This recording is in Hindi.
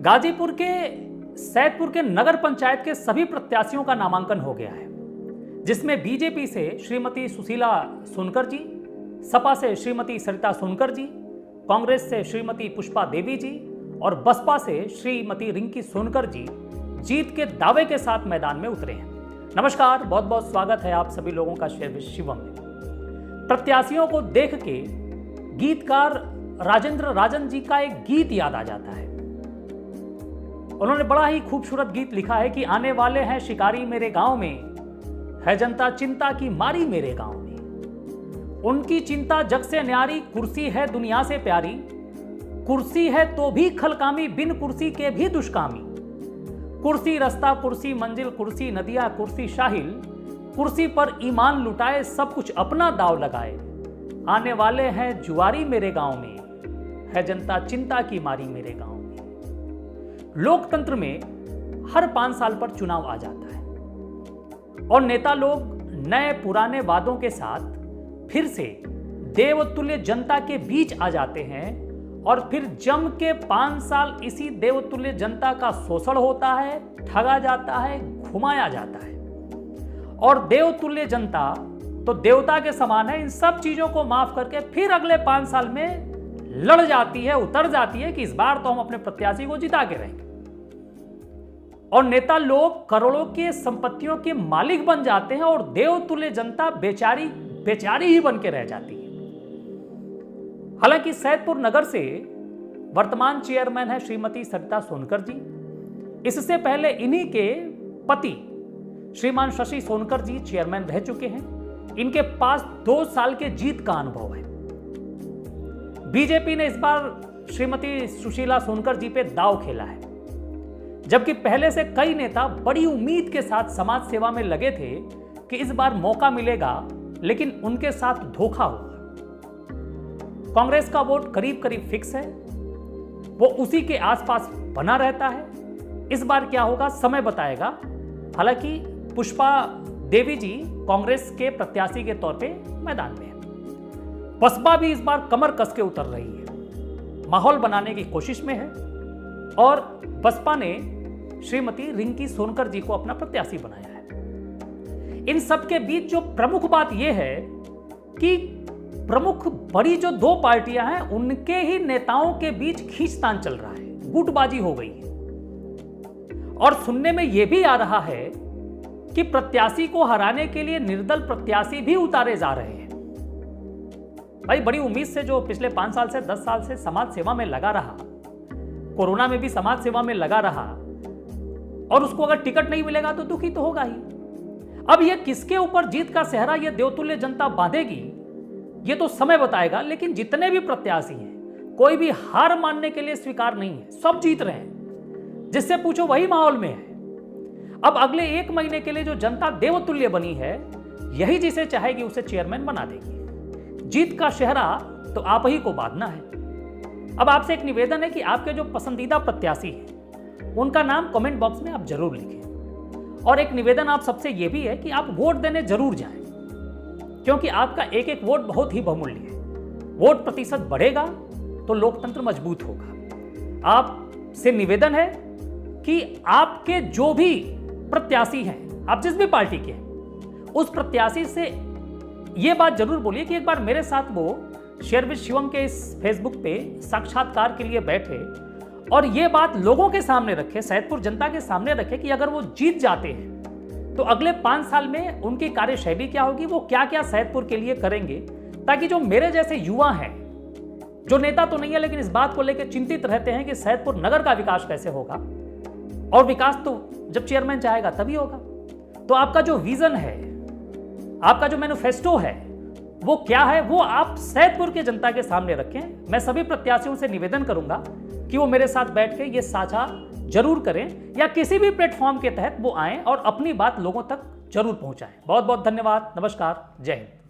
गाजीपुर के सैदपुर के नगर पंचायत के सभी प्रत्याशियों का नामांकन हो गया है, जिसमें बीजेपी से श्रीमती सुशीला सोनकर जी, सपा से श्रीमती सरिता सोनकर जी, कांग्रेस से श्रीमती पुष्पा देवी जी और बसपा से श्रीमती रिंकी सोनकर जी जीत के दावे के साथ मैदान में उतरे हैं। नमस्कार, बहुत बहुत स्वागत है आप सभी लोगों का शेर विद शिवम में। प्रत्याशियों को देख के गीतकार राजेंद्र राजन जी का एक गीत याद आ जाता है। उन्होंने बड़ा ही खूबसूरत गीत लिखा है कि आने वाले हैं शिकारी मेरे गांव में, है जनता चिंता की मारी मेरे गांव में। उनकी चिंता जग से न्यारी, कुर्सी है दुनिया से प्यारी, कुर्सी है तो भी खलकामी, बिन कुर्सी के भी दुष्कामी। कुर्सी रास्ता, कुर्सी मंजिल, कुर्सी नदिया, कुर्सी शाहिल, कुर्सी पर ईमान लुटाए, सब कुछ अपना दाव लगाए। आने वाले हैं जुआरी मेरे गांव में, है जनता चिंता की मारी मेरे गांव में। लोकतंत्र में हर 5 साल पर चुनाव आ जाता है और नेता लोग नए पुराने वादों के साथ फिर से देवतुल्य जनता के बीच आ जाते हैं और फिर जम के 5 साल इसी देवतुल्य जनता का शोषण होता है, ठगा जाता है, घुमाया जाता है। और देवतुल्य जनता तो देवता के समान है, इन सब चीजों को माफ करके फिर अगले 5 साल में लड़ जाती है, उतर जाती है कि इस बार तो हम अपने प्रत्याशी को जिता के रहेंगे। और नेता लोग करोड़ों के संपत्तियों के मालिक बन जाते हैं और देवतुल्य जनता बेचारी बेचारी ही बन के रह जाती है। हालांकि सैदपुर नगर से वर्तमान चेयरमैन है श्रीमती सरिता सोनकर जी। इससे पहले इन्हीं के पति श्रीमान शशि सोनकर जी चेयरमैन रह चुके हैं। इनके पास 2 साल के जीत का अनुभव है। बीजेपी ने इस बार श्रीमती सुशीला सोनकर जी पे दांव खेला है, जबकि पहले से कई नेता बड़ी उम्मीद के साथ समाज सेवा में लगे थे कि इस बार मौका मिलेगा, लेकिन उनके साथ धोखा हुआ। कांग्रेस का वोट करीब करीब फिक्स है, वो उसी के आसपास बना रहता है। इस बार क्या होगा समय बताएगा। हालांकि पुष्पा देवी जी कांग्रेस के प्रत्याशी के तौर पे मैदान में है। बसपा भी इस बार कमर कस के उतर रही है, माहौल बनाने की कोशिश में है और बसपा ने श्रीमती रिंकी सोनकर जी को अपना प्रत्याशी बनाया है। इन सब के बीच जो प्रमुख बात यह है कि प्रमुख बड़ी जो 2 पार्टियां हैं उनके ही नेताओं के बीच खींचतान चल रहा है, गुटबाजी हो गई है। और सुनने में यह भी आ रहा है कि प्रत्याशी को हराने के लिए निर्दल प्रत्याशी भी उतारे जा रहे हैं। भाई, बड़ी उम्मीद से जो पिछले 5 साल से 10 साल से समाज सेवा में लगा रहा, कोरोना में भी समाज सेवा में लगा रहा, और उसको अगर टिकट नहीं मिलेगा तो दुखी तो होगा ही। अब ये किसके ऊपर जीत का सेहरा ये देवतुल्य जनता बांधेगी, ये तो समय बताएगा। लेकिन जितने भी प्रत्याशी हैं, कोई भी हार मानने के लिए स्वीकार नहीं है, सब जीत रहे हैं। जिससे पूछो वही माहौल में है। अब अगले 1 महीने के लिए जो जनता देवतुल्य बनी है, यही जिसे चाहेगी उसे चेयरमैन बना देगी। जीत का सेहरा तो आप ही को बांधना है। अब आपसे एक निवेदन है कि आपके जो पसंदीदा प्रत्याशी हैं उनका नाम कमेंट बॉक्स में आप जरूर लिखें। और एक निवेदन आप सबसे यह भी है कि आप वोट देने जरूर जाएं, क्योंकि आपका एक एक वोट बहुत ही बहुमूल्य है। वोट प्रतिशत बढ़ेगा तो लोकतंत्र मजबूत होगा। आपसे निवेदन है कि आपके जो भी प्रत्याशी हैं, आप जिस भी पार्टी के हैं, उस प्रत्याशी से यह बात जरूर बोलिए कि एक बार मेरे साथ वो शेर विद शिवम के इस फेसबुक पे साक्षात्कार के लिए बैठे और ये बात लोगों के सामने रखे, सैदपुर जनता के सामने रखे कि अगर वो जीत जाते हैं तो अगले 5 साल में उनकी कार्यशैली क्या होगी, वो क्या क्या सैदपुर के लिए करेंगे, ताकि जो मेरे जैसे युवा हैं, जो नेता तो नहीं है लेकिन इस बात को लेकर चिंतित रहते हैं कि सैदपुर नगर का विकास कैसे होगा, और विकास तो जब चेयरमैन चाहेगा तभी होगा। तो आपका जो विजन है, आपका जो मैनिफेस्टो है, वो क्या है, वो आप सैदपुर के जनता के सामने रखें। मैं सभी प्रत्याशियों से निवेदन करूंगा कि वो मेरे साथ बैठ के ये साझा जरूर करें, या किसी भी प्लेटफॉर्म के तहत वो आएं और अपनी बात लोगों तक जरूर पहुंचाएं। बहुत बहुत धन्यवाद। नमस्कार, जय हिंद।